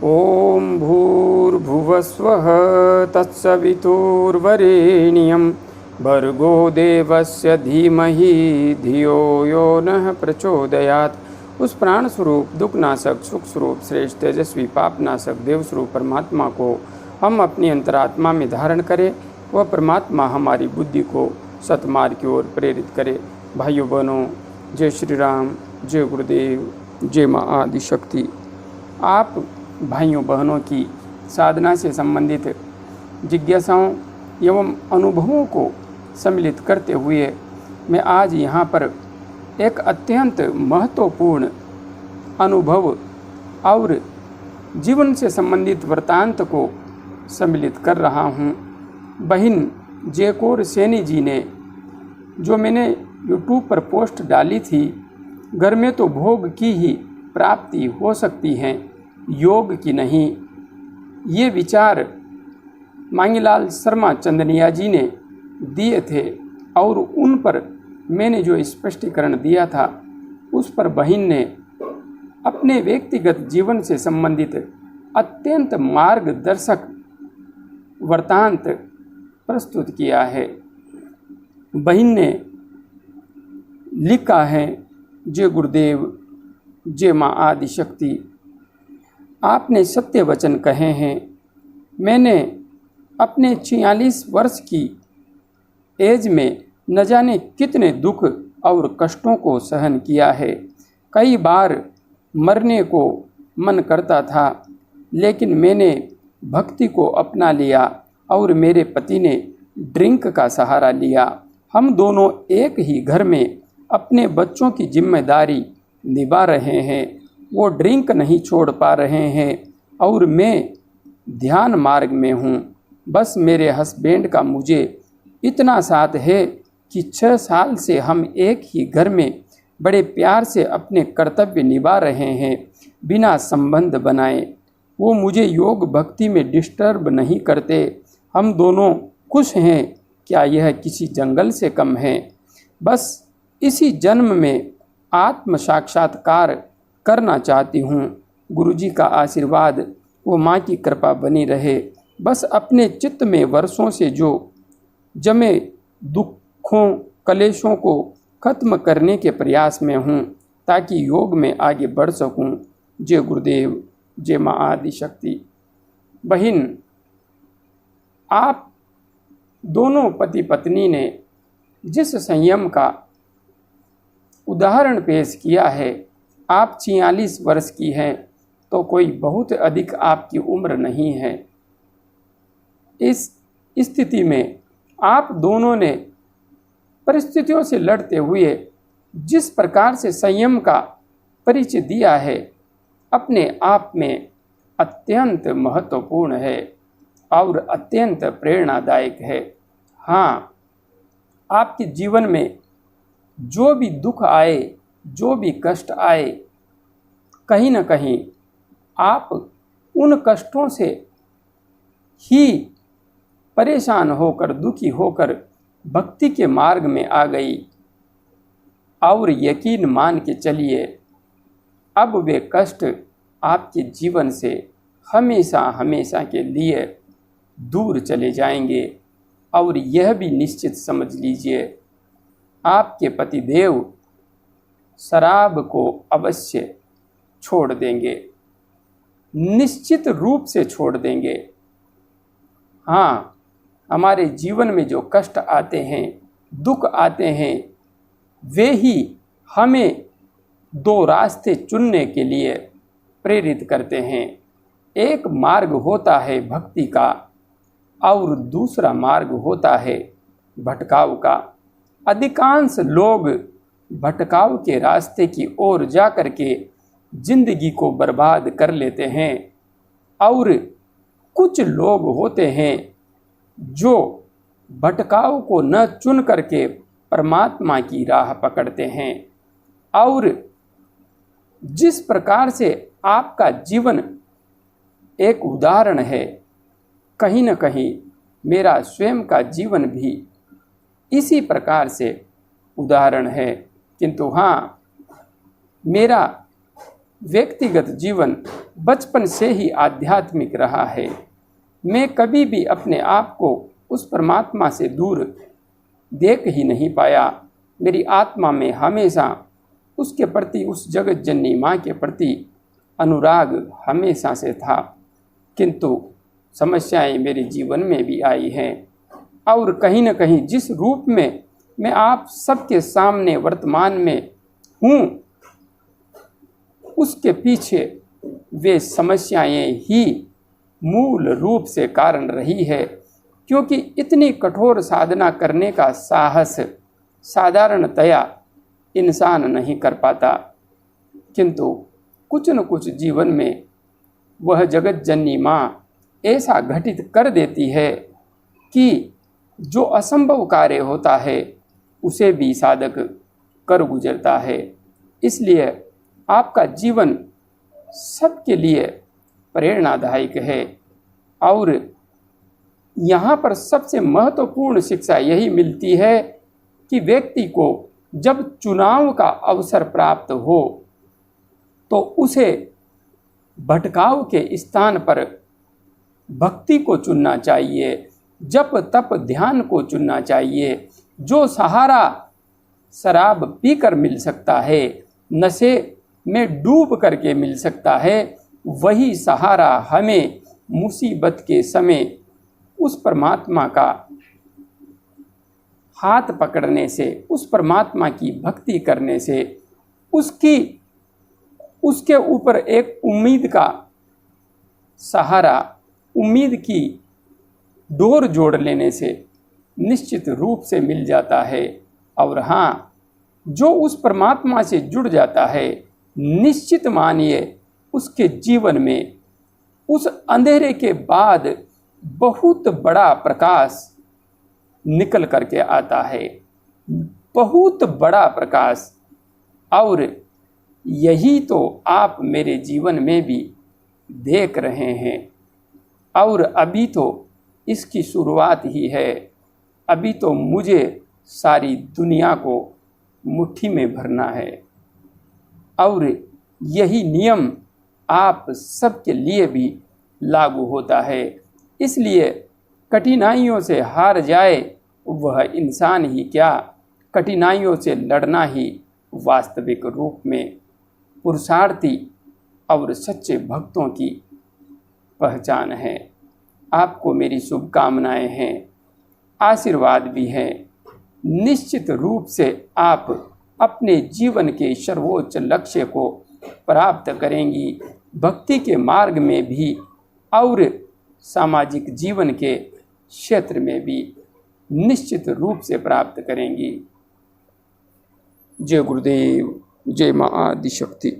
ओम भूर्भुवस्वः तत्सवितुर्वरेण्यं भर्गो देवस्य धीमहि धियो यो नः प्रचोदयात्। उस प्राण स्वरूप दुखनाशक सुख स्वरूप श्रेष्ठ तेजस्वी पापनाशक देव स्वरूप परमात्मा को हम अपनी अंतरात्मा में धारण करें। वह परमात्मा हमारी बुद्धि को सतमार्ग की ओर प्रेरित करे। भाइयों बहनों, जय श्री राम, जय गुरुदेव, जय माँ आदिशक्ति। आप भाइयों बहनों की साधना से संबंधित जिज्ञासाओं एवं अनुभवों को सम्मिलित करते हुए मैं आज यहाँ पर एक अत्यंत महत्वपूर्ण अनुभव और जीवन से संबंधित वृत्तांत को सम्मिलित कर रहा हूँ। बहन जयकौर सैनी जी ने जो मैंने YouTube पर पोस्ट डाली थी, घर में तो भोग की ही प्राप्ति हो सकती है, योग की नहीं। ये विचार मांगीलाल शर्मा चंदनिया जी ने दिए थे और उन पर मैंने जो स्पष्टीकरण दिया था उस पर बहन ने अपने व्यक्तिगत जीवन से संबंधित अत्यंत मार्गदर्शक वृत्तांत प्रस्तुत किया है। बहन ने लिखा है, जय गुरुदेव, जय माँ आदिशक्ति। आपने सत्य वचन कहे हैं। मैंने अपने 46 वर्ष की एज में न जाने कितने दुख और कष्टों को सहन किया है। कई बार मरने को मन करता था, लेकिन मैंने भक्ति को अपना लिया और मेरे पति ने ड्रिंक का सहारा लिया। हम दोनों एक ही घर में अपने बच्चों की जिम्मेदारी निभा रहे हैं। वो ड्रिंक नहीं छोड़ पा रहे हैं और मैं ध्यान मार्ग में हूँ। बस मेरे हस्बैंड का मुझे इतना साथ है कि 6 साल से हम एक ही घर में बड़े प्यार से अपने कर्तव्य निभा रहे हैं बिना संबंध बनाए। वो मुझे योग भक्ति में डिस्टर्ब नहीं करते। हम दोनों खुश हैं। क्या यह किसी जंगल से कम है? बस इसी जन्म में आत्म साक्षात्कार करना चाहती हूँ। गुरुजी का आशीर्वाद वो माँ की कृपा बनी रहे। बस अपने चित्त में वर्षों से जो जमे दुखों कलेशों को खत्म करने के प्रयास में हूँ ताकि योग में आगे बढ़ सकूँ। जय गुरुदेव, जय माँ आदिशक्ति। बहन, आप दोनों पति पत्नी ने जिस संयम का उदाहरण पेश किया है, आप 46 वर्ष की हैं तो कोई बहुत अधिक आपकी उम्र नहीं है। इस स्थिति में आप दोनों ने परिस्थितियों से लड़ते हुए जिस प्रकार से संयम का परिचय दिया है, अपने आप में अत्यंत महत्वपूर्ण है और अत्यंत प्रेरणादायक है। हाँ, आपके जीवन में जो भी दुख आए, जो भी कष्ट आए, कहीं न कहीं आप उन कष्टों से ही परेशान होकर, दुखी होकर भक्ति के मार्ग में आ गई। और यकीन मान के चलिए, अब वे कष्ट आपके जीवन से हमेशा हमेशा के लिए दूर चले जाएंगे। और यह भी निश्चित समझ लीजिए, आपके पतिदेव शराब को अवश्य छोड़ देंगे, निश्चित रूप से छोड़ देंगे। हाँ, हमारे जीवन में जो कष्ट आते हैं, दुख आते हैं, वे ही हमें 2 रास्ते चुनने के लिए प्रेरित करते हैं। एक मार्ग होता है भक्ति का और दूसरा मार्ग होता है भटकाव का। अधिकांश लोग भटकाव के रास्ते की ओर जा कर के जिंदगी को बर्बाद कर लेते हैं और कुछ लोग होते हैं जो भटकाव को न चुन करके परमात्मा की राह पकड़ते हैं। और जिस प्रकार से आपका जीवन एक उदाहरण है, कहीं न कहीं मेरा स्वयं का जीवन भी इसी प्रकार से उदाहरण है। किंतु हाँ, मेरा व्यक्तिगत जीवन बचपन से ही आध्यात्मिक रहा है। मैं कभी भी अपने आप को उस परमात्मा से दूर देख ही नहीं पाया। मेरी आत्मा में हमेशा उसके प्रति, उस जगत जननी माँ के प्रति अनुराग हमेशा से था, किंतु समस्याएं मेरे जीवन में भी आई हैं और कहीं न कहीं जिस रूप में मैं आप सबके सामने वर्तमान में हूँ, उसके पीछे वे समस्याएं ही मूल रूप से कारण रही है, क्योंकि इतनी कठोर साधना करने का साहस साधारणतया इंसान नहीं कर पाता, किंतु कुछ न कुछ जीवन में वह जगत जननी माँ ऐसा घटित कर देती है कि जो असंभव कार्य होता है उसे भी साधक कर गुजरता है। इसलिए आपका जीवन सबके लिए प्रेरणादायक है और यहाँ पर सबसे महत्वपूर्ण शिक्षा यही मिलती है कि व्यक्ति को जब चुनाव का अवसर प्राप्त हो तो उसे भटकाव के स्थान पर भक्ति को चुनना चाहिए, जप तप ध्यान को चुनना चाहिए। जो सहारा शराब पीकर मिल सकता है, नशे में डूब करके मिल सकता है, वही सहारा हमें मुसीबत के समय उस परमात्मा का हाथ पकड़ने से, उस परमात्मा की भक्ति करने से, उसके ऊपर एक उम्मीद का सहारा, उम्मीद की डोर जोड़ लेने से निश्चित रूप से मिल जाता है। और हाँ, जो उस परमात्मा से जुड़ जाता है, निश्चित मानिए उसके जीवन में उस अंधेरे के बाद बहुत बड़ा प्रकाश निकल करके आता है, बहुत बड़ा प्रकाश। और यही तो आप मेरे जीवन में भी देख रहे हैं। और अभी तो इसकी शुरुआत ही है। अभी तो मुझे सारी दुनिया को मुट्ठी में भरना है और यही नियम आप सबके लिए भी लागू होता है। इसलिए कठिनाइयों से हार जाए वह इंसान ही क्या, कठिनाइयों से लड़ना ही वास्तविक रूप में पुरुषार्थी और सच्चे भक्तों की पहचान है। आपको मेरी शुभकामनाएं हैं, आशीर्वाद भी हैं। निश्चित रूप से आप अपने जीवन के सर्वोच्च लक्ष्य को प्राप्त करेंगी, भक्ति के मार्ग में भी और सामाजिक जीवन के क्षेत्र में भी निश्चित रूप से प्राप्त करेंगी। जय गुरुदेव, जय माँ आदिशक्ति।